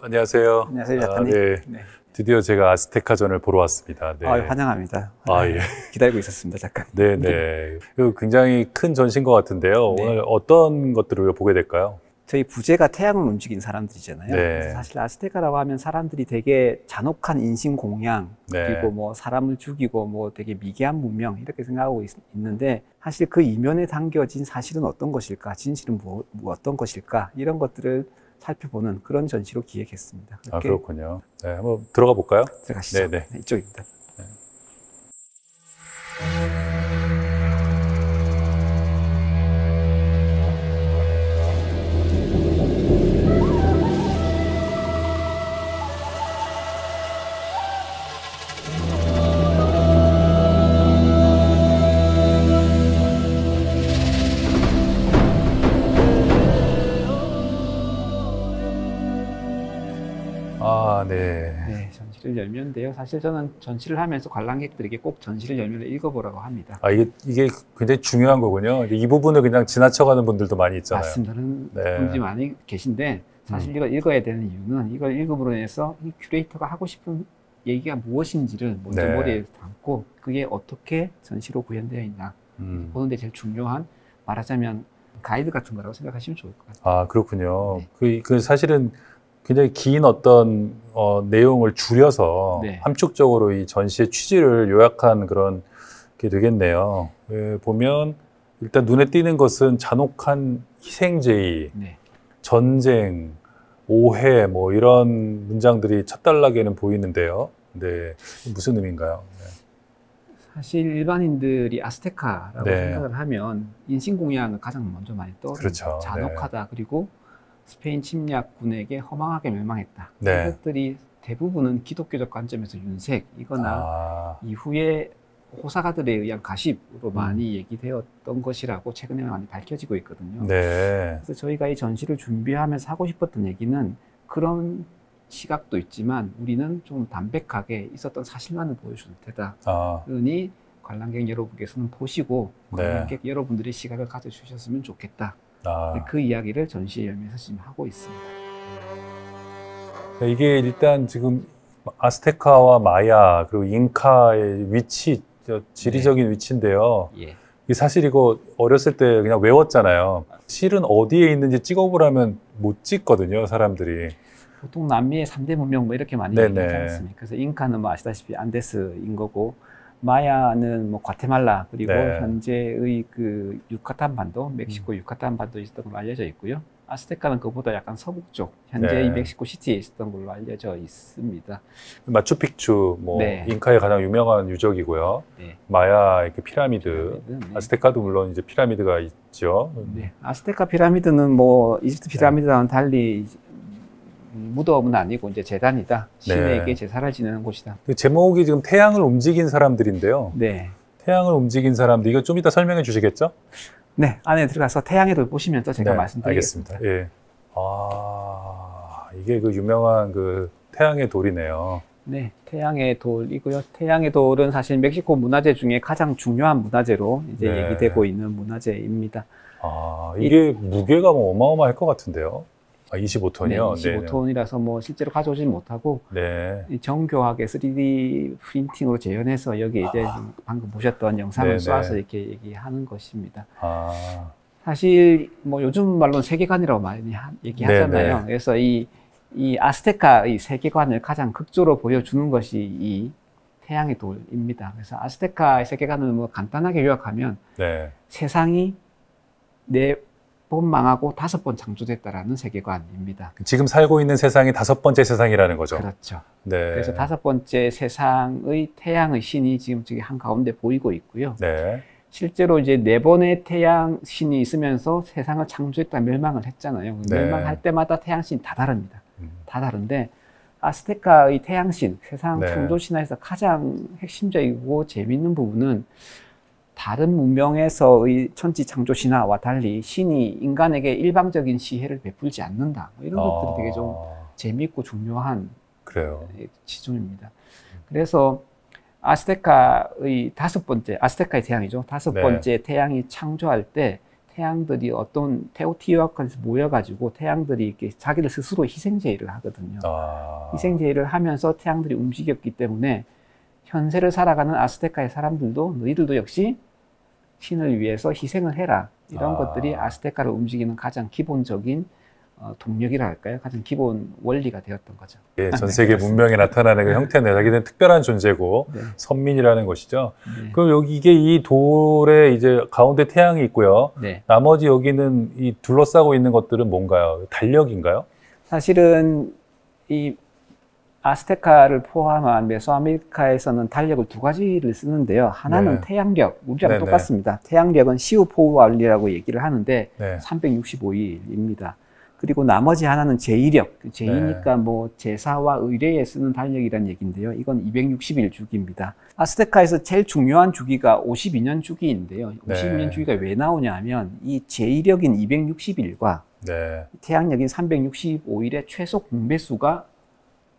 안녕하세요. 안녕하세요, 작가님. 네. 네. 드디어 제가 아스테카전을 보러 왔습니다. 네. 환영합니다. 예. 기다리고 있었습니다, 작가님. 네네. 굉장히 큰 전시인 것 같은데요. 네. 오늘 어떤 것들을 우리가 보게 될까요? 저희 부제가 태양을 움직인 사람들이잖아요. 네. 그래서 사실 아스테카라고 하면 사람들이 되게 잔혹한 인신공양, 네. 그리고 뭐 사람을 죽이고 뭐 되게 미개한 문명 이렇게 생각하고 있는데, 사실 그 이면에 담겨진 사실은 어떤 것일까, 진실은 어떤 것일까, 이런 것들을 살펴보는 그런 전시로 기획했습니다. 그렇군요. 네, 한번 들어가 볼까요? 들어가시죠. 네네. 네, 이쪽입니다. 네. 네, 전시를 열면인데요. 사실 저는 전시를 하면서 관람객들에게 꼭 전시를 열면 읽어보라고 합니다. 이게 굉장히 중요한 거군요. 이 부분을 그냥 지나쳐가는 분들도 많이 있잖아요. 맞습니다. 그런 네. 분들이 많이 계신데, 사실 이걸 읽어야 되는 이유는 이걸 읽음으로 인해서 이 큐레이터가 하고 싶은 얘기가 무엇인지를 먼저 네. 머리에 담고 그게 어떻게 전시로 구현되어 있나 보는데 제일 중요한, 말하자면 가이드 같은 거라고 생각하시면 좋을 것 같아요. 그렇군요. 네. 그 사실은 굉장히 긴 어떤 내용을 줄여서 네. 함축적으로 이 전시의 취지를 요약한 그런 게 되겠네요. 보면 일단 눈에 띄는 것은 잔혹한 희생제의, 네. 전쟁, 오해 뭐 이런 문장들이 첫 단락에는 보이는데요. 네, 무슨 의미인가요? 네. 사실 일반인들이 아스테카라고 네. 생각을 하면 인신공양을 가장 먼저 많이 떠오릅니다. 그렇죠. 잔혹하다. 그리고 스페인 침략군에게 허망하게 멸망했다. 네. 이것들이 대부분은 기독교적 관점에서 윤색이거나 이후에 호사가들에 의한 가십으로 많이 얘기되었던 것이라고 최근에 많이 밝혀지고 있거든요. 네. 그래서 저희가 이 전시를 준비하면서 하고 싶었던 얘기는, 그런 시각도 있지만 우리는 좀 담백하게 있었던 사실만을 보여줄 테다. 그러니 관람객 여러분께서는 보시고 관람객 여러분들의 시각을 가져주셨으면 좋겠다. 그 이야기를 전시에 열면서 지금 하고 있습니다. 이게 일단 지금 아스테카와 마야 그리고 잉카의 위치, 지리적인 위치인데요. 예. 사실 이거 어렸을 때 그냥 외웠잖아요. 실은 어디에 있는지 찍어보라면 못 찍거든요, 사람들이. 보통 남미의 3대 문명 뭐 이렇게 많이 얘기하지 않습니까? 그래서 잉카는 뭐 아시다시피 안데스인 거고, 마야는 뭐 과테말라, 그리고 현재의 그 유카탄 반도, 멕시코 유카탄 반도에 있었던 걸로 알려져 있고요. 아스테카는 그보다 약간 서북쪽, 현재의 멕시코 시티에 있었던 걸로 알려져 있습니다. 마추픽추, 뭐 잉카의 가장 유명한 유적이고요. 마야 그 피라미드, 아스테카도 물론 이제 피라미드가 있죠. 아스테카 피라미드는 뭐 이집트 피라미드와는 달리 무덤은 아니고 이제 제단이다. 신에게 제사를 지내는 곳이다. 제목이 지금 태양을 움직인 사람들인데요. 네. 태양을 움직인 사람들, 이거 좀 이따 설명해 주시겠죠? 네, 안에 들어가서 태양의 돌 보시면서 제가 말씀드리겠습니다. 알겠습니다. 예. 이게 그 유명한 그 태양의 돌이네요. 네, 태양의 돌이고요. 태양의 돌은 사실 멕시코 문화재 중에 가장 중요한 문화재로 이제 얘기되고 있는 문화재입니다. 이게 무게가 뭐 어마어마할 것 같은데요. 25톤이요? 네, 25톤이라서 뭐 실제로 가져오지 못하고 정교하게 3D 프린팅으로 재현해서 여기 이제 방금 보셨던 영상을 쏴서 이렇게 얘기하는 것입니다. 사실 뭐 요즘 말로는 세계관이라고 많이 얘기하잖아요. 그래서 이 아스테카의 세계관을 가장 극조로 보여주는 것이 이 태양의 돌입니다. 그래서 아스테카의 세계관을 뭐 간단하게 요약하면 세상이 4번 망하고 5번 창조됐다라는 세계관입니다. 지금 살고 있는 세상이 5번째 세상이라는 거죠. 그렇죠. 그래서 5번째 세상의 태양의 신이 지금 저기 한가운데 보이고 있고요. 실제로 이제 4번의 태양 신이 있으면서 세상을 창조했다 멸망을 했잖아요. 멸망할 때마다 태양 신이 다 다릅니다. 다 다른데 아스테카의 태양 신, 세상 창조 신화에서 가장 핵심적이고 재미있는 부분은, 다른 문명에서의 천지 창조 신화와 달리 신이 인간에게 일방적인 시혜를 베풀지 않는다. 이런 것들이 되게 좀 재미있고 중요한 지점입니다. 그래서 아스테카의 5번째, 아스테카의 태양이죠. 5번째 태양이 창조할 때 태양들이 어떤 테오티후아칸에서 모여가지고 태양들이 이렇게 자기들 스스로 희생제의를 하거든요. 희생제의를 하면서 태양들이 움직였기 때문에 현세를 살아가는 아스테카의 사람들도 너희들도 역시 신을 위해서 희생을 해라. 이런 것들이 아스테카를 움직이는 가장 기본적인 동력이라 할까요? 가장 기본 원리가 되었던 거죠. 예, 전 세계 문명에 나타나는 그 형태는 자기는 특별한 존재고 네. 선민이라는 것이죠. 네. 그럼 여기 이게 이 돌에 이제 가운데 태양이 있고요. 네. 나머지 여기는 이 둘러싸고 있는 것들은 뭔가요? 달력인가요? 사실은 이 아스테카를 포함한 메소아메리카에서는 달력을 두 가지를 쓰는데요. 하나는 네. 태양력, 우리랑 네네. 똑같습니다. 태양력은 시우포우알리라고 얘기를 하는데 네. 365일입니다. 그리고 나머지 하나는 제2력, 제2니까 네. 뭐 제사와 의례에 쓰는 달력이라는 얘기인데요. 이건 260일 주기입니다. 아스테카에서 제일 중요한 주기가 52년 주기인데요. 52년 주기가 왜 나오냐 하면 이 제2력인 260일과 네. 태양력인 365일의 최소 공배수가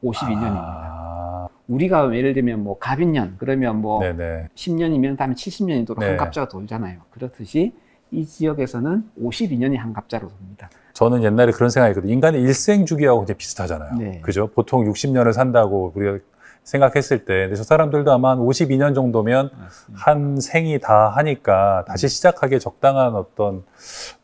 52년입니다. 우리가 예를 들면 뭐 갑인년 그러면 뭐 네네. 10년이면 다음에 70년이 도록 네. 한 갑자가 돌잖아요. 그렇듯이 이 지역에서는 52년이 한 갑자로 돕니다. 저는 옛날에 그런 생각했거든요. 인간의 일생 주기하고 이제 비슷하잖아요. 네. 그죠? 보통 60년을 산다고 우리가 생각했을 때, 근데 저 사람들도 아마 한 52년 정도면 맞습니다. 한 생이 다 하니까 다시 시작하기에 적당한 어떤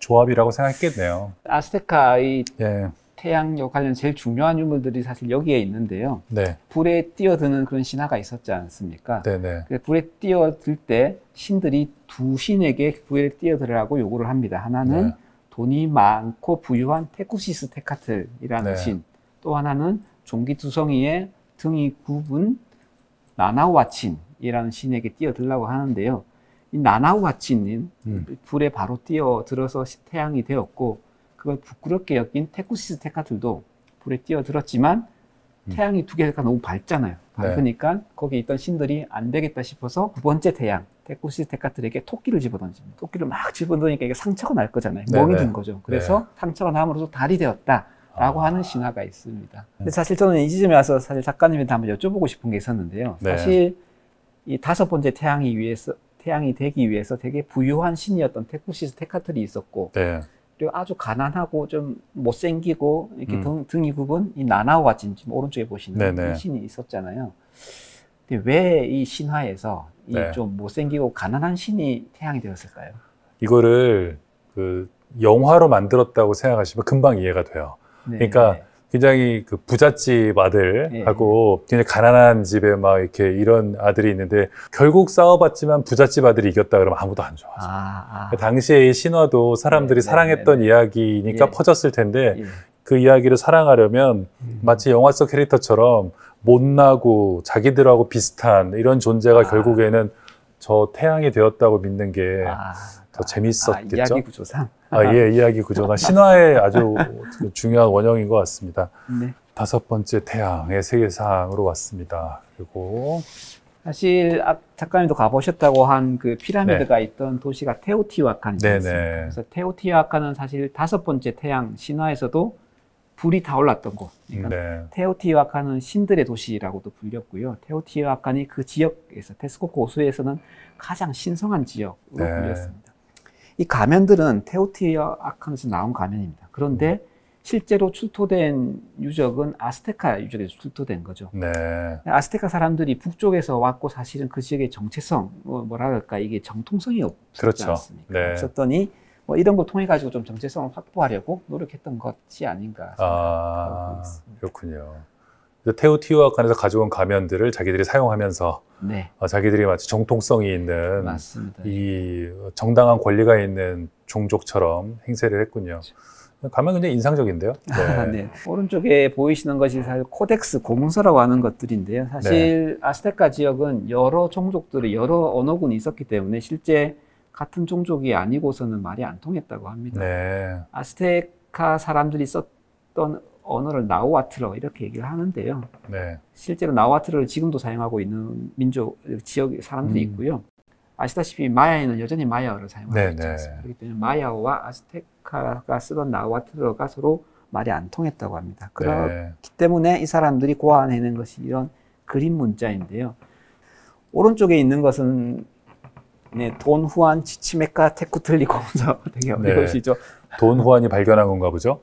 조합이라고 생각했겠네요. 아스테카의 예. 태양력 관련 제일 중요한 유물들이 사실 여기에 있는데요. 네. 불에 뛰어드는 그런 신화가 있었지 않습니까? 네네. 불에 뛰어들 때 신들이 두 신에게 불에 뛰어들으라고 요구를 합니다. 하나는 네. 돈이 많고 부유한 테쿠시스 테카틀이라는 네. 신, 또 하나는 종기두성이의 등이 굽은 나나우아친이라는 신에게 뛰어들라고 하는데요. 이 나나우아친은 불에 바로 뛰어들어서 태양이 되었고 그걸 부끄럽게 여긴 테쿠시스 테카틀도 불에 뛰어들었지만 태양이 두 개가 너무 밝잖아요. 밝으니까 네. 거기 있던 신들이 안 되겠다 싶어서 두 번째 태양 테쿠시스 테카틀에게 토끼를 집어던집니다. 토끼를 막 집어던지니까 이게 상처가 날 거잖아요. 멍이 든 거죠. 그래서 네. 상처가 남으로써 달이 되었다라고 하는 신화가 있습니다. 근데 사실 저는 이 지점에 와서 사실 작가님한테 한번 여쭤보고 싶은 게 있었는데요. 네. 사실 이 다섯 번째 태양이 되기 위해서 되게 부유한 신이었던 테쿠시스 테카틀이 있었고 네. 그리고 아주 가난하고 좀 못생기고 이렇게 등이 굽은 이 나나우아친 지금 오른쪽에 보시는 이 신이 있었잖아요. 근데 왜 이 신화에서 이 좀 못생기고 가난한 신이 태양이 되었을까요? 이거를 그 영화로 만들었다고 생각하시면 금방 이해가 돼요. 네. 그러니까 굉장히 그 부잣집 아들하고 굉장히 가난한 집에 막 이렇게 이런 아들이 있는데 결국 싸워봤지만 부잣집 아들이 이겼다 그러면 아무도 안 좋아하죠. 당시에 이 신화도 사람들이 사랑했던 이야기니까 퍼졌을 텐데 그 이야기를 사랑하려면 마치 영화 속 캐릭터처럼 못나고 자기들하고 비슷한 이런 존재가 결국에는 저 태양이 되었다고 믿는 게 더 재밌었겠죠. 이야기 구조상. 예, 이야기 구조나 신화의 아주 중요한 원형인 것 같습니다. 네. 다섯 번째 태양의 세계상으로 왔습니다. 그리고 사실 작가님도 가보셨다고 한 그 피라미드가 있던 도시가 테오티후아칸이었습니다. 그래서 테오티후아칸은 사실 다섯 번째 태양 신화에서도 불이 타올랐던 곳. 그러니까 테오티후아칸은 신들의 도시라고도 불렸고요. 테오티후아칸이 그 지역에서 테스코코 호수에서는 가장 신성한 지역으로 불렸습니다. 이 가면들은 테오티후아칸에서 나온 가면입니다. 그런데 실제로 출토된 유적은 아스테카 유적에서 출토된 거죠. 아스테카 사람들이 북쪽에서 왔고 사실은 그 지역의 정체성, 뭐라 그럴까, 이게 정통성이 없었지 않습니까? 없었더니 뭐 이런 걸 통해 가지고 좀 정체성을 확보하려고 노력했던 것이 아닌가 생각하고 있습니다. 그렇군요. 테오티후아칸에서 가져온 가면들을 자기들이 사용하면서 자기들이 마치 정통성이 있는 맞습니다. 이 정당한 권리가 있는 종족처럼 행세를 했군요. 가면 굉장히 인상적인데요. 네. 오른쪽에 보이시는 것이 사실 코덱스 고문서라고 하는 것들인데요. 사실 아스테카 지역은 여러 종족들이 여러 언어군이 있었기 때문에 실제 같은 종족이 아니고서는 말이 안 통했다고 합니다. 아스테카 사람들이 썼던 언어를 나우아틀어 이렇게 얘기를 하는데요. 실제로 나우아틀어를 지금도 사용하고 있는 민족, 지역 사람들이 있고요. 아시다시피 마야에는 여전히 마야어를 사용하고 있지 않습니까? 그렇기 때문에 마야어와 아스테카가 쓰던 나우아틀어가 서로 말이 안 통했다고 합니다. 그렇기 때문에 이 사람들이 고안해낸 것이 이런 그림 문자인데요. 오른쪽에 있는 것은 네, 돈 후안 치치메카 테쿠틀리코면서 되게 어려우시죠? 네. 돈 후안이 발견한 건가 보죠?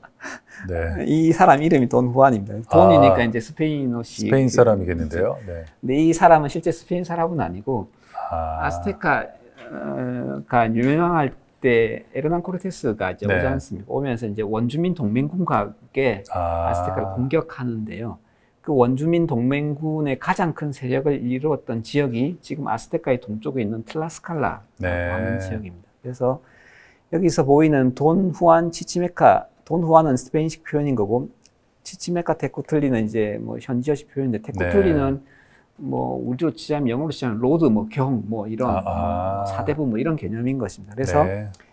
네. 이 사람 이름이 돈 후안입니다. 돈이니까 이제 스페인어식. 스페인 사람이겠는데요. 네. 근데 이 사람은 실제 스페인 사람은 아니고 아스테카가 유명할 때 에르난 코르테스가 이제 오지 않습니까? 오면서 이제 원주민 동맹군과에 아스테카를 공격하는데요. 그 원주민 동맹군의 가장 큰 세력을 이루었던 지역이 지금 아스테카의 동쪽에 있는 틀라스칼라라는 지역입니다. 그래서 여기서 보이는 돈 후안 치치메카, 돈 후안은 스페인식 표현인 거고, 치치메카 테쿠틀리는 이제 뭐 현지어식 표현인데, 테쿠틀리는 뭐 우리로 치자면 영어로 치자면 로드, 뭐 경, 뭐 이런 사대부 뭐 이런 개념인 것입니다. 그래서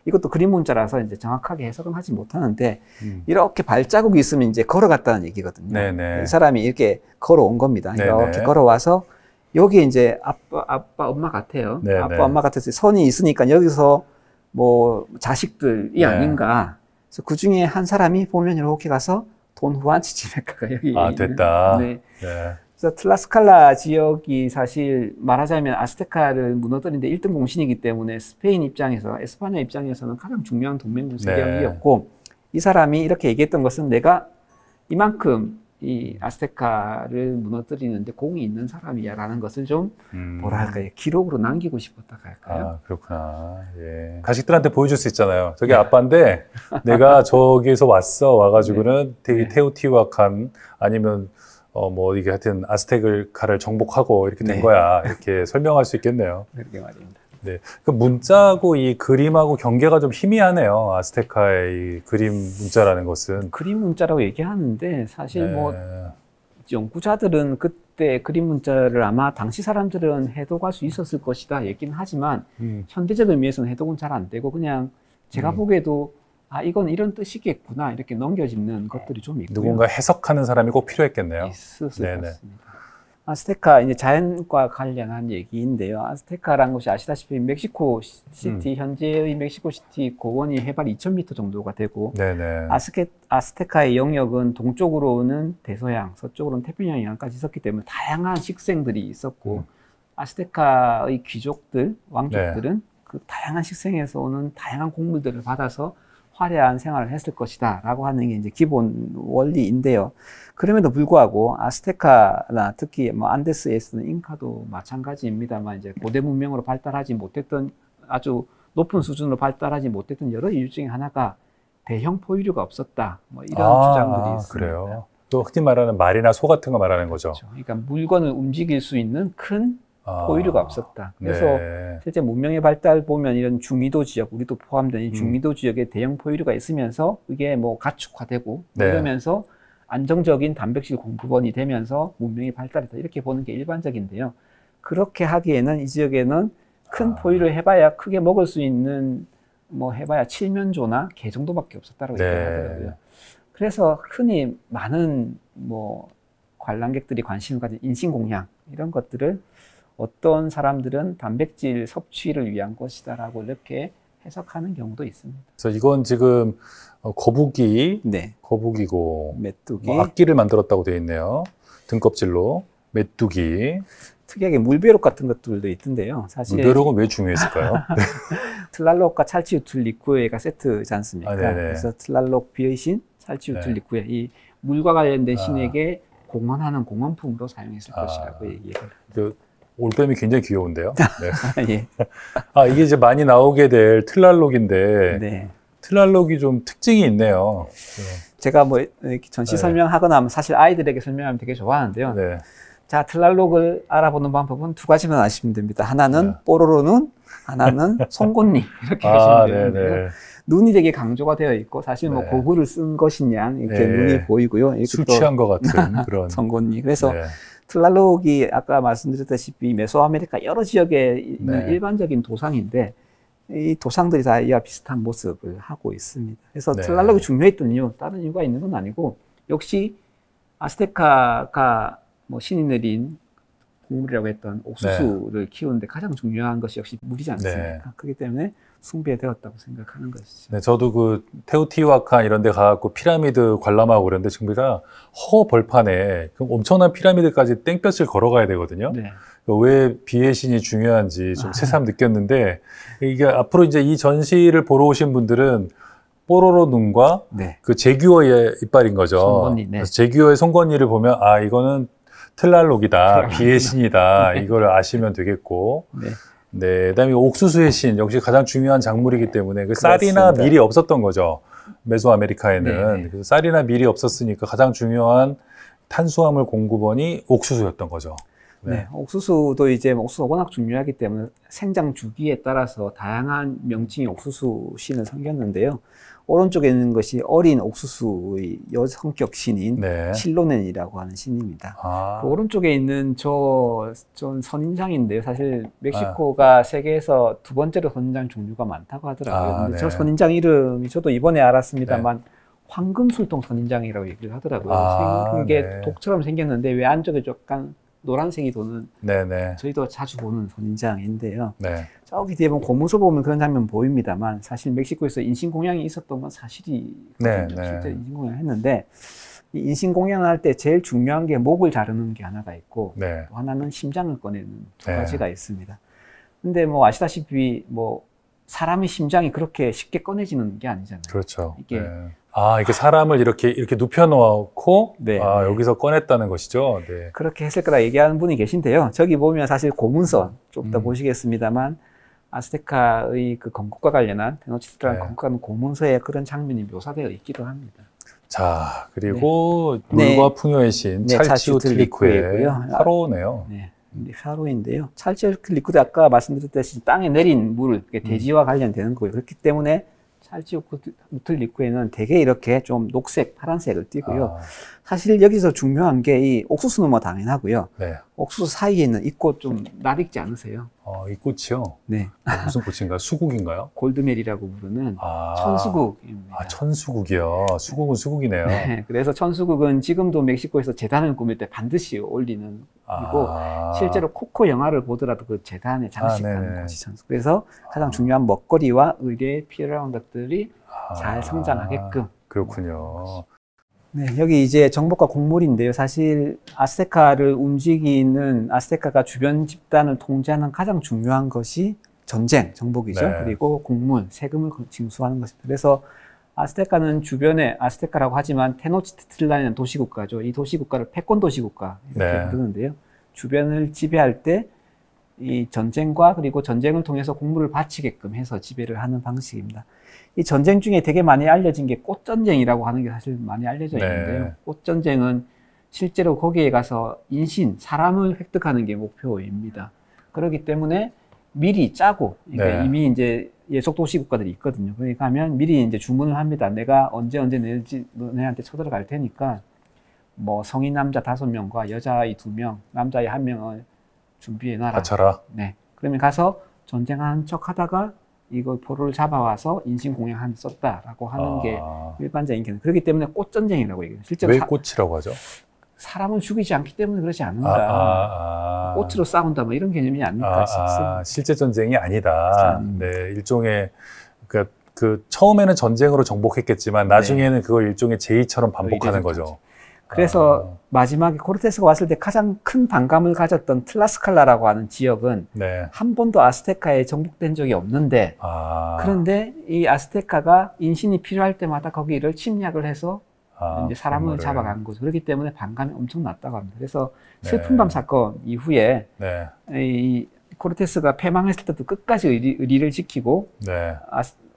이것도 그림 문자라서 이제 정확하게 해석은 하지 못하는데 이렇게 발자국이 있으면 이제 걸어갔다는 얘기거든요. 이 사람이 이렇게 걸어온 겁니다. 이렇게 걸어와서 여기 이제 아빠, 엄마 같아요. 아빠, 엄마 같아서 선이 있으니까 여기서 뭐 자식들이 아닌가. 그래서 그 중에 한 사람이 보면 이렇게 가서 돈 후안 치치메카가 여기 됐다. 그래서 틀라스칼라 지역이 사실 말하자면 아스테카를 무너뜨리는데 1등 공신이기 때문에 스페인 입장에서, 에스파냐 입장에서는 가장 중요한 동맹군 세력이었고 이 사람이 이렇게 얘기했던 것은 내가 이만큼 이 아스테카를 무너뜨리는데 공이 있는 사람이야 라는 것을 좀 뭐랄까요, 기록으로 남기고 싶었다 할까요? 그렇구나. 예. 자식들한테 보여줄 수 있잖아요. 저기 아빠인데 내가 저기에서 와가지고는 되게 테오티후아칸 아니면 뭐 이게 하여튼 아스테카를 정복하고 이렇게 된 거야. 이렇게 설명할 수 있겠네요. 그렇게 말입니다. 네. 그 문자하고 이 그림하고 경계가 좀 희미하네요. 아스테카의 이 그림 문자라는 것은. 그림 문자라고 얘기하는데 사실 뭐 연구자들은 그때 그림 문자를 아마 당시 사람들은 해독할 수 있었을 것이다 얘기는 하지만 현대적 의미에서는 해독은 잘 안 되고 그냥 제가 보기에도 이건 이런 뜻이겠구나 이렇게 넘겨짚는 것들이 좀 있고요. 누군가 해석하는 사람이 꼭 필요했겠네요. 있었을 것 같습니다. 아스테카 이제 자연과 관련한 얘기인데요. 아스테카라는 곳이 아시다시피 멕시코 시티 현재의 멕시코 시티 고원이 해발 2,000m 정도가 되고 아스테카의 영역은 동쪽으로는 대서양, 서쪽으로는 태평양까지 있었기 때문에 다양한 식생들이 있었고 아스테카의 귀족들, 왕족들은 그 다양한 식생에서 오는 다양한 곡물들을 받아서 화려한 생활을 했을 것이다 라고 하는 게 이제 기본 원리인데요. 그럼에도 불구하고 아스테카나 특히 뭐 안데스에서는 잉카도 마찬가지입니다만 이제 고대 문명으로 발달하지 못했던 아주 높은 수준으로 발달하지 못했던 여러 이유 중에 하나가 대형 포유류가 없었다. 뭐 이런 주장들이 있습니다. 그래요. 또 흔히 말하는 말이나 소 같은 거 말하는 거죠. 그렇죠. 그러니까 물건을 움직일 수 있는 큰 포유류가 없었다. 그래서 실제 문명의 발달 보면 이런 중위도 지역, 우리도 포함된 이 중위도 지역에 대형 포유류가 있으면서 이게 뭐 가축화되고 이러면서 안정적인 단백질 공급원이 되면서 문명이 발달했다. 이렇게 보는 게 일반적인데요. 그렇게 하기에는 이 지역에는 큰 포유류 해봐야 크게 먹을 수 있는 뭐 해봐야 칠면조나 개 정도밖에 없었다고 얘기하더라고요. 그래서 흔히 많은 뭐 관람객들이 관심을 가진 인신공양 이런 것들을 어떤 사람들은 단백질 섭취를 위한 것이다라고 이렇게 해석하는 경우도 있습니다. 그래서 이건 지금 거북이, 거북이고 메뚜기, 뭐 악기를 만들었다고 되어 있네요. 등껍질로 메뚜기. 특이하게 물벼룩 같은 것들도 있던데요. 사실 물벼룩은 왜 중요했을까요? 틀랄록과 찰치우툴리쿠에가 세트지 않습니까? 그래서 틀랄록 비의 신, 찰치우툴리쿠에 이 물과 관련된 신에게 공헌하는 공헌품으로 사용했을 것이라고 얘기해요. 올빼미 굉장히 귀여운데요. 이게 이제 많이 나오게 될 틀랄록인데 틀랄록이 좀 특징이 있네요. 제가 뭐 전시 설명하거나 하면 사실 아이들에게 설명하면 되게 좋아하는데요. 자, 틀랄록을 알아보는 방법은 두 가지만 아시면 됩니다. 하나는 뽀로로 눈, 하나는 송곳니 이렇게 하시면 되는데요. 눈이 되게 강조가 되어 있고 사실 뭐 고글을 쓴 것이냐 이렇게 눈이 보이고요. 술 취한 것 같은 그런 송곳니. 그래서 틀랄록이 아까 말씀드렸다시피 메소아메리카 여러 지역에 있는 일반적인 도상인데 이 도상들이 다 이와 비슷한 모습을 하고 있습니다. 그래서 틀랄록이 중요했던 이유, 다른 이유가 있는 건 아니고 역시 아스테카가 뭐 신이 내린 곡물이라고 했던 옥수수를 키우는데 가장 중요한 것이 역시 물이지 않습니까? 그렇기 때문에 숭배되었다고 생각하는 것이죠. 네, 저도 그 테오티후아칸 이런 데 가갖고 피라미드 관람하고 그랬는데 정말 허벌판에 엄청난 피라미드까지 땡볕을 걸어가야 되거든요. 왜 비의 신이 중요한지 좀 새삼 느꼈는데, 이게 앞으로 이제 이 전시를 보러 오신 분들은 뽀로로 눈과 그 제규어의 이빨인 거죠. 송곳니, 그래서 제규어의 송곳니를 보면 아 이거는 틀랄록이다, 비의 신이다, 이걸 아시면 되겠고. 그다음에 옥수수의 신 역시 가장 중요한 작물이기 때문에 그 쌀이나 밀이 없었던 거죠. 메소아메리카에는. 그래서 쌀이나 밀이 없었으니까 가장 중요한 탄수화물 공급원이 옥수수였던 거죠. 옥수수도 이제 옥수수가 워낙 중요하기 때문에 생장 주기에 따라서 다양한 명칭이 옥수수 신을 섬겼는데요. 오른쪽에 있는 것이 어린 옥수수의 여성격 신인 실로넨이라고 하는 신입니다. 그 오른쪽에 있는 전 선인장인데요. 사실 멕시코가 세계에서 두 번째로 선인장 종류가 많다고 하더라고요. 근데 저 선인장 이름이 저도 이번에 알았습니다만 황금술통 선인장이라고 얘기를 하더라고요. 생긴 독처럼 생겼는데 왜 안쪽에 약간 노란색이 도는 저희도 자주 보는 선인장인데요. 저기 뒤에 보면 고무소 보면 그런 장면 보입니다만 사실 멕시코에서 인신공양이 있었던 건 사실이거든요. 실제 인신공양을 했는데 이 인신공양을 할 때 제일 중요한 게 목을 자르는 게 하나가 있고 또 하나는 심장을 꺼내는 두 가지가 있습니다. 근데 뭐 아시다시피 뭐 사람의 심장이 그렇게 쉽게 꺼내지는 게 아니잖아요. 그렇죠. 이게 이렇게 사람을 이렇게 눕혀놓고 여기서 꺼냈다는 것이죠. 그렇게 했을 거라 얘기하는 분이 계신데요. 저기 보면 사실 고문서 좀 더 보시겠습니다만 아스테카의 그 건국과 관련한 테노치트란 건국하는 고문서에 그런 장면이 묘사되어 있기도 합니다. 자, 그리고 물과 풍요의 신 찰치우틀리쿠의 화로네요. 화로인데요. 찰치우틀리쿠도 아까 말씀드렸듯이 땅에 내린 물, 대지와 관련되는 거예요. 그렇기 때문에 찰치우틀리쿠에는 되게 이렇게 좀 녹색, 파란색을 띠고요. 사실 여기서 중요한 게 이 옥수수는 뭐 당연하고요. 옥수수 사이에 있는 이 꽃 좀 낯익지 않으세요? 이 꽃이요? 무슨 꽃인가요? 수국인가요? 골드메리라고 부르는 천수국입니다. 천수국이요. 수국은 수국이네요. 그래서 천수국은 지금도 멕시코에서 재단을 꾸밀 때 반드시 올리는 이고 실제로 코코 영화를 보더라도 그 재단에 장식하는 것이 천수국. 그래서 가장 중요한 먹거리와 의뢰에 필요한 것들이 잘 성장하게끔. 그렇군요. 여기 이제 정복과 곡물인데요. 사실 아스테카를 움직이는 아스테카가 주변 집단을 통제하는 가장 중요한 것이 전쟁, 정복이죠. 그리고 곡물, 세금을 징수하는 것입니다. 그래서 아스테카는 주변에 아스테카라고 하지만 테노치티틀란이라는 도시국가죠. 이 도시국가를 패권 도시국가 이렇게 부르는데요. 주변을 지배할 때 이 전쟁과 그리고 전쟁을 통해서 곡물을 바치게끔 해서 지배를 하는 방식입니다. 이 전쟁 중에 되게 많이 알려진 게 꽃전쟁이라고 하는 게 사실 많이 알려져 있는데요. 꽃전쟁은 실제로 거기에 가서 인신, 사람을 획득하는 게 목표입니다. 그렇기 때문에 미리 짜고, 그러니까 이미 이제 예속 도시 국가들이 있거든요. 그러니까 하면 미리 이제 주문을 합니다. 내가 언제 너네한테 쳐들어갈 테니까 뭐 성인 남자 5명과 여자아이 2명, 남자아이 1명을 준비해놔라. 바쳐라. 그러면 가서 전쟁하는 척 하다가 이거 포로를 잡아와서 인신공양한 썼다라고 하는 게 일반적인 개념. 그렇기 때문에 꽃전쟁이라고 얘기해요. 실제로 왜 꽃이라고 하죠? 사람은 죽이지 않기 때문에 그러지 않는가. 꽃으로 싸운다 뭐 이런 개념이 아닐까 싶습니다. 실제 전쟁이 아니다. 일종의 그 처음에는 전쟁으로 정복했겠지만 나중에는 그걸 일종의 제의처럼 반복하는 거죠. 그래서 마지막에 코르테스가 왔을 때 가장 큰 반감을 가졌던 틀라스칼라라고 하는 지역은 한 번도 아스테카에 정복된 적이 없는데 그런데 이 아스테카가 인신이 필요할 때마다 거기를 침략을 해서 이제 사람을 잡아간 거죠. 그렇기 때문에 반감이 엄청 났다고 합니다. 그래서 슬픈 밤 사건 이후에 이 코르테스가 패망했을 때도 끝까지 의리를 지키고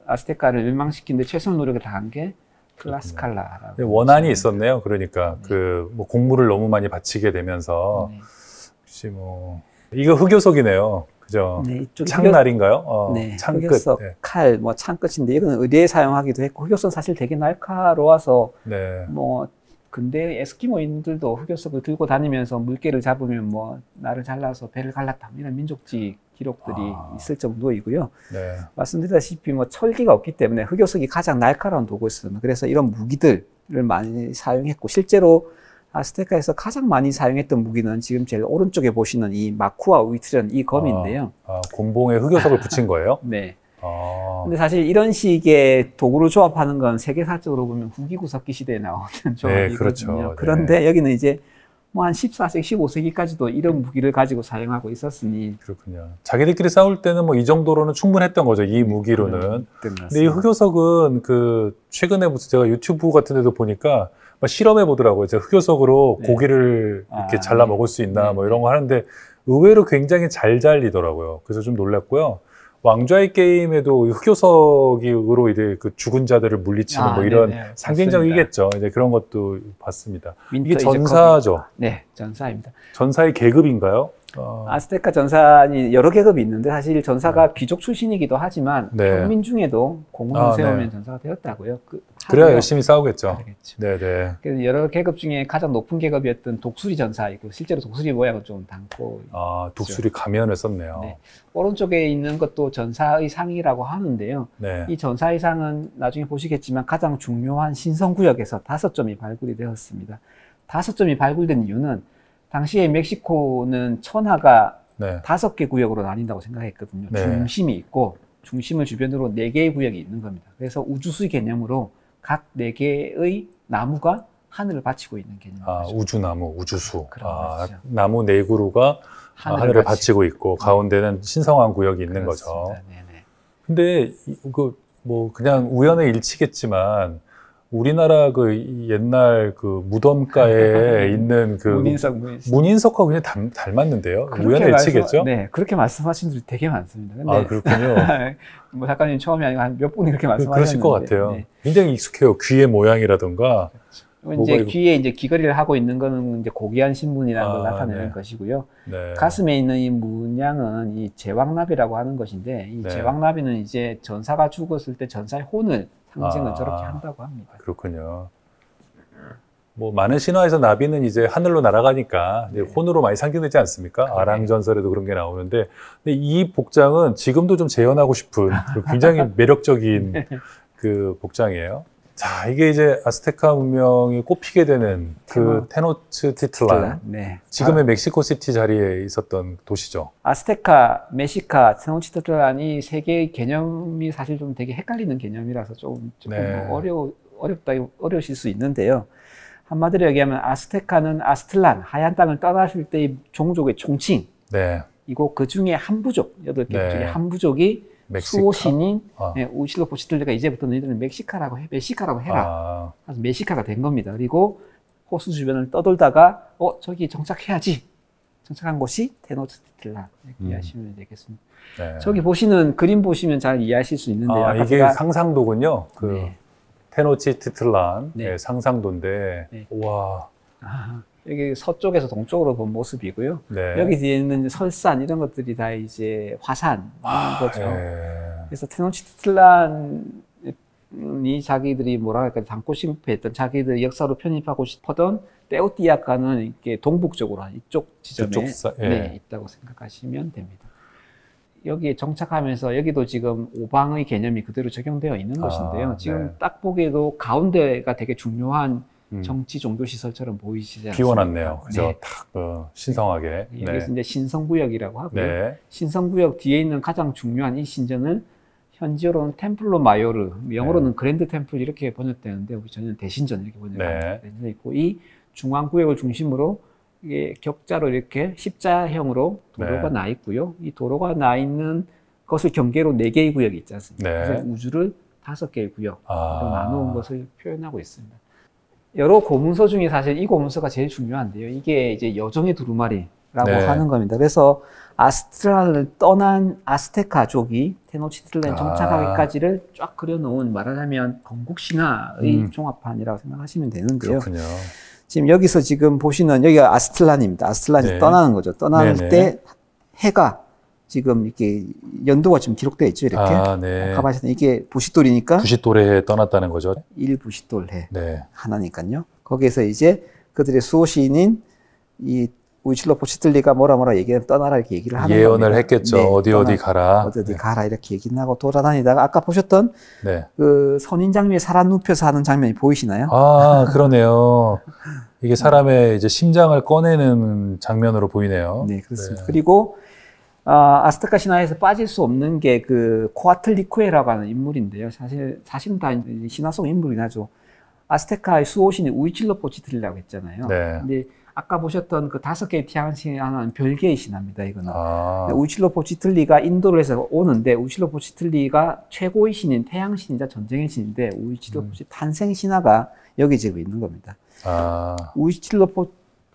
아스테카를 멸망시키는데 최선의 노력을 다한 게 틀라스칼라라고. 원한이 있었네요. 그러니까 뭐 곡물을 너무 많이 바치게 되면서 혹시 뭐 이거 흑요석이네요. 그죠? 창날인가요? 창끝. 흑요석, 칼, 뭐 창끝인데 이거는 의뢰에 사용하기도 했고 흑요석은 사실 되게 날카로워서 뭐 근데 에스키모인들도 흑요석을 들고 다니면서 물개를 잡으면 뭐 나를 잘라서 배를 갈랐다 이런 민족지 기록들이 있을 정도이고요. 말씀드렸다시피 뭐 철기가 없기 때문에 흑요석이 가장 날카로운 도구였습니다. 그래서 이런 무기들을 많이 사용했고 실제로 아스테카에서 가장 많이 사용했던 무기는 지금 제일 오른쪽에 보시는 이 마쿠와 우이트라는 이 검인데요. 곤봉에 흑요석을 붙인 거예요? 네. 근데 사실 이런 식의 도구를 조합하는 건 세계사적으로 보면 후기구석기 시대에 나오는 조합이거든요. 네, 그렇죠. 그런데 네. 여기는 이제 뭐 한 14세기, 15세기까지도 이런 무기를 가지고 사용하고 있었으니. 그렇군요. 자기들끼리 싸울 때는 뭐 이 정도로는 충분했던 거죠. 이 무기로는. 근데 이 흑요석은 그 최근에 무슨 제가 유튜브 같은 데도 보니까 막 실험해 보더라고요. 제가 흑요석으로 네. 고기를 이렇게 잘라 먹을 수 있나 뭐 이런 거 하는데 의외로 굉장히 잘 잘리더라고요. 그래서 좀 놀랐고요. 왕좌의 게임에도 흑요석으로 이제 그 죽은 자들을 물리치는 뭐 이런 네네, 상징적이겠죠. 이제 그런 것도 봤습니다. 이게 전사죠. 네, 전사입니다. 전사의 계급인가요? 아스테카 전사니 여러 계급이 있는데 사실 전사가 귀족 출신이기도 하지만 평민 중에도 공헌을 세우면 전사가 되었다고요. 그래야 열심히 싸우겠죠. 네네. 그래서 여러 계급 중에 가장 높은 계급이었던 독수리 전사이고 실제로 독수리 모양을 좀 담고 독수리 가면을 썼네요. 네. 오른쪽에 있는 것도 전사의 상이라고 하는데요. 네. 이 전사의 상은 나중에 보시겠지만 가장 중요한 신성구역에서 5점이 발굴이 되었습니다. 5점이 발굴된 이유는 당시에 멕시코는 천하가 5개 구역으로 나뉜다고 생각했거든요. 네. 중심이 있고 중심을 주변으로 4개의 구역이 있는 겁니다. 그래서 우주수의 개념으로 각 4개의 나무가 하늘을 바치고 있는 개념이죠. 우주나무, 우주수. 나무 4그루가 하늘을 바치고 있고 가운데는 신성한 구역이 있는 거죠. 네네. 근데 뭐 그냥 우연의 일치겠지만 우리나라 그 옛날 그 무덤가에 있는 그 문인석하고 그냥 닮았는데요. 우연의 일치겠죠? 네, 그렇게 말씀하신 분들이 되게 많습니다. 근데 그렇군요. 뭐 작가님 처음이 아니고 한 몇 분이 그렇게 말씀하셨는데. 그러실 것 같아요. 네. 굉장히 익숙해요. 귀의 모양이라던가. 이제 귀에 이제 귀걸이를 하고 있는 거는 이제 고귀한 신분이라는 걸 나타내는 것이고요. 네. 가슴에 있는 이 문양은 이 제왕나비라고 하는 것인데 이 제왕나비는 이제 전사가 죽었을 때 전사의 혼을 상징을 저렇게 한다고 합니다. 그렇군요. 뭐 많은 신화에서 나비는 이제 하늘로 날아가니까 혼으로 많이 상징되지 않습니까? 아랑전설에도 그런 게 나오는데 근데 이 복장은 지금도 좀 재현하고 싶은 굉장히 매력적인 그 복장이에요. 자, 이게 이제 아스테카 문명이 꼽히게 되는 그 테노치티틀란. 네. 지금의 멕시코시티 자리에 있었던 도시죠. 아스테카, 메시카, 테노치티틀란이 세 개의 개념이 사실 좀 되게 헷갈리는 개념이라서 조금 어려우실 수 있는데요. 한마디로 얘기하면 아스테카는 아스틀란, 하얀 땅을 떠나실 때의 종족의 총칭. 네. 이고 그 중에 한 부족, 8개 중에 한 부족이 수호신인 우이칠로포치틀리가 이제부터 너희들은 메시카라고 해라. 그래서 메시카가 된 겁니다. 그리고 호수 주변을 떠돌다가 저기 정착해야지. 정착한 곳이 테노치티틀란 이렇게 이해하시면 되겠습니다. 네. 저기 보시는 그림 보시면 잘 이해하실 수 있는데요. 이게 상상도군요. 테노치티틀란의 상상도인데 와. 여기 서쪽에서 동쪽으로 본 모습이고요. 네. 여기 뒤에 있는 설산 이런 것들이 다 이제 화산 거죠. 그래서 테노치티틀란이 자기들이 뭐라 할까 담고 싶어했던 자기들 역사로 편입하고 싶었던 테오티아카는 이렇게 동북쪽으로 이쪽 지점에 있다고 생각하시면 됩니다. 여기에 정착하면서 여기도 지금 오방의 개념이 그대로 적용되어 있는 것인데요. 지금 딱 보기에도 가운데가 되게 중요한 정치 종교 시설처럼 보이시지 않습니까? 비워놨네요. 그죠? 딱 신성하게. 여기서 이제 신성구역이라고 하고요. 신성구역 뒤에 있는 가장 중요한 이 신전은 현지어로는 템플로 마요르, 영어로는 그랜드 템플 이렇게 번역되는데 우리 저는 대신전 이렇게 번역되어 있고 이 중앙구역을 중심으로 이게 격자로 이렇게 십자형으로 도로가 나 있고요. 이 도로가 나 있는 것을 경계로 4개의 구역이 있지 않습니까? 그래서 우주를 5개의 구역으로 나누는 것을 표현하고 있습니다. 여러 고문서 중에 사실 이 고문서가 제일 중요한데요. 이게 이제 여정의 두루마리라고 하는 겁니다. 그래서 아스트랄을 떠난 아스테카족이 테노치틀란에 정착하기까지를 쫙 그려놓은 말하자면 건국신화의 종합판이라고 생각하시면 되는데요. 그렇군요. 지금 여기서 지금 보시는 여기가 아스틀란입니다. 아스틀란이 떠나는 거죠. 떠날 때 해가 지금 이렇게 연도가 지금 기록되어 있죠. 이렇게. 가봐시는 이게 부싯돌이니까. 부싯돌에 떠났다는 거죠. 1부싯돌해. 하나니까요. 거기에서 이제 그들의 수호신인 이 우이칠로포치틀리가 뭐라 얘기하면 떠나라 이렇게 얘기를 하는 예언을 겁니다. 했겠죠. 어디 가라. 어디 가라 이렇게 얘기를 하고 돌아다니다가 아까 보셨던 그 선인 장미에 살안 눕혀서 하는 장면이 보이시나요? 그러네요. 이게 사람의 이제 심장을 꺼내는 장면으로 보이네요. 네, 그렇습니다. 네. 그리고 아스테카 신화에서 빠질 수 없는 게 그 코아틀리쿠에라고 하는 인물인데요. 사실은 다 신화 속 인물이긴 하죠. 아스테카의 수호신이 우이칠로포치틀리라고 했잖아요. 네. 근데 아까 보셨던 그 5개의 태양신이 하나는 별개의 신화입니다, 이거는. 우이칠로포치틀리가 인도를 해서 오는데, 우이칠로포치틀리가 최고의 신인, 태양신이자 전쟁의 신인데, 우이칠로포치 탄생 신화가 여기 지금 있는 겁니다.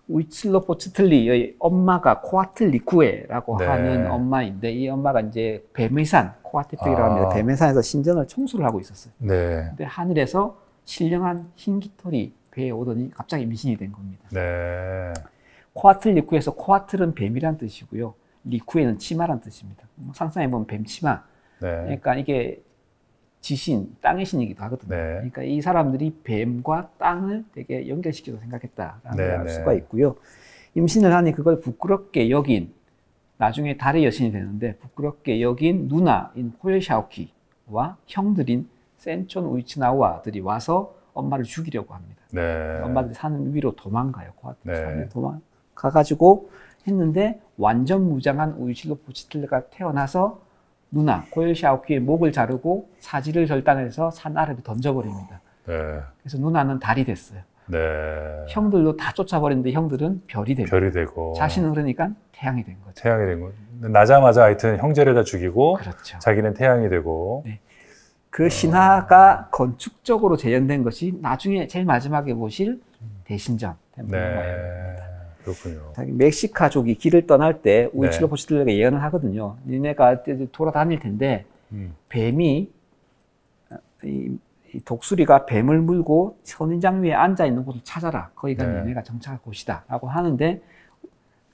우이칠로포치틀리의 엄마가 코아틀리쿠에라고 네. 하는 엄마인데, 이 엄마가 이제 뱀의 산, 코아틀리쿠에라고 합니다. 뱀의 산에서 신전을 청소를 하고 있었어요. 네. 근데 하늘에서 신령한 흰 깃털이 배에 오더니 갑자기 임신이 된 겁니다. 네. 코아틀리쿠에서 코아틀은 뱀이란 뜻이고요. 리쿠에는 치마란 뜻입니다. 상상해보면 뱀치마. 네. 그러니까 이게 지신, 땅의 신이기도 하거든요. 네. 그러니까 이 사람들이 뱀과 땅을 되게 연결시켜서 생각했다라는 걸 알 수가 있고요. 임신을 하니 그걸 부끄럽게 여긴, 나중에 달의 여신이 되는데 부끄럽게 여긴 누나인 호요샤오키와 형들인 센촌 우이치나와들이 와서 엄마를 죽이려고 합니다. 네. 엄마들이 산 위로 도망가요. 네. 도망가가지고 했는데 완전 무장한 우이칠로포치틀리가 태어나서 누나 호요샤오키의 목을 자르고 사지를 절단해서 산 아래로 던져버립니다. 네. 그래서 누나는 달이 됐어요. 네. 형들도 다 쫓아버리는데 형들은 별이 되고 자신은 그러니까 태양이 된 거죠. 태양이 된 거. 나자마자 하여튼 형제를 다 죽이고 그렇죠. 자기는 태양이 되고. 네. 그 신화가 건축적으로 재현된 것이 나중에 제일 마지막에 보실 대신전 템플입니다. 네, 그렇군요. 멕시카족이 길을 떠날 때 우이칠로포치틀리가 예언을 하거든요. 니네가 돌아다닐 텐데 뱀이 이 독수리가 뱀을 물고 선인장 위에 앉아 있는 곳을 찾아라. 거기가 니네가 정착할 곳이다. 라고 하는데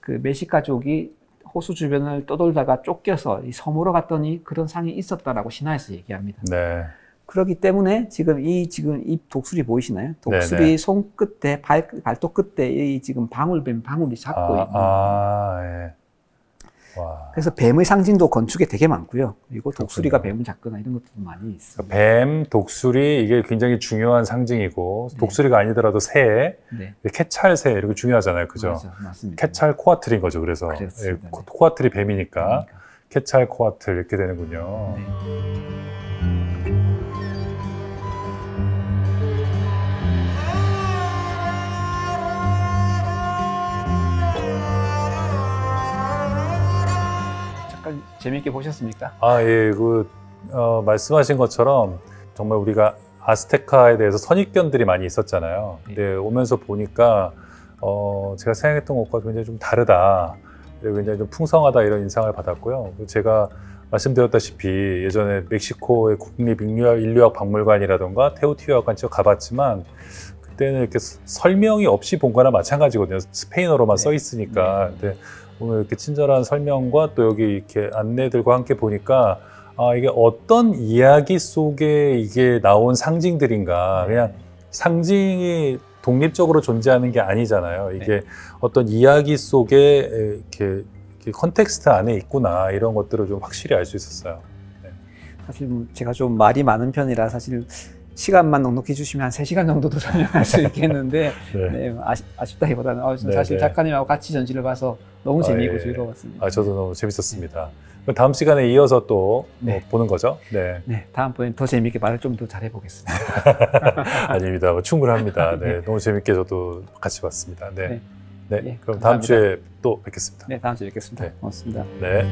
그 멕시카족이 호수 주변을 떠돌다가 쫓겨서 이 섬으로 갔더니 그런 상이 있었다라고 신화에서 얘기합니다. 네. 그렇기 때문에 지금 이 독수리 보이시나요? 독수리 네네. 손끝에 발톱 끝에 이 지금 방울뱀 방울이 잡고 있는. 예. 와. 그래서 뱀의 상징도 건축에 되게 많고요. 그리고 독수리가 뱀을 잡거나 이런 것도 많이 있습니다. 뱀, 독수리 이게 굉장히 중요한 상징이고 네. 독수리가 아니더라도 새, 네. 캐찰새 이렇게 중요하잖아요, 그죠? 맞습니다. 캐찰 코아틀인 거죠, 그래서 예, 코아틀이 뱀이니까 캐찰 코아틀 이렇게 되는군요. 네. 재미있게 보셨습니까? 예, 말씀하신 것처럼 정말 우리가 아스테카에 대해서 선입견들이 많이 있었잖아요. 근데 오면서 보니까 제가 생각했던 것과 굉장히 좀 다르다. 그리고 굉장히 좀 풍성하다 이런 인상을 받았고요. 제가 말씀드렸다시피 예전에 멕시코의 국립인류학 박물관이라던가 테오티후아칸 쪽 가봤지만 그때는 이렇게 설명이 없이 본 거나 마찬가지거든요. 스페인어로만 써 있으니까. 근데 오늘 이렇게 친절한 설명과 또 여기 이렇게 안내들과 함께 보니까 이게 어떤 이야기 속에 이게 나온 상징들인가. 그냥 상징이 독립적으로 존재하는 게 아니잖아요. 이게 어떤 이야기 속에 이렇게 컨텍스트 안에 있구나. 이런 것들을 좀 확실히 알 수 있었어요. 네. 사실 제가 좀 말이 많은 편이라 사실 시간만 넉넉히 주시면 한 3시간 정도도 설명할 수 있겠는데 아쉽다기보다는 사실 작가님하고 같이 전시를 봐서 너무 재미있고 즐거웠습니다. 저도 너무 재밌었습니다. 그럼 다음 시간에 이어서 또 보는 거죠? 네. 다음번엔 더 재미있게 말을 좀 더 잘해보겠습니다. 아닙니다. 충분합니다. 네, 너무 재밌게 저도 같이 봤습니다. 네. 그럼 다음 주에 또 뵙겠습니다. 네, 다음 주에 뵙겠습니다. 고맙습니다. 네.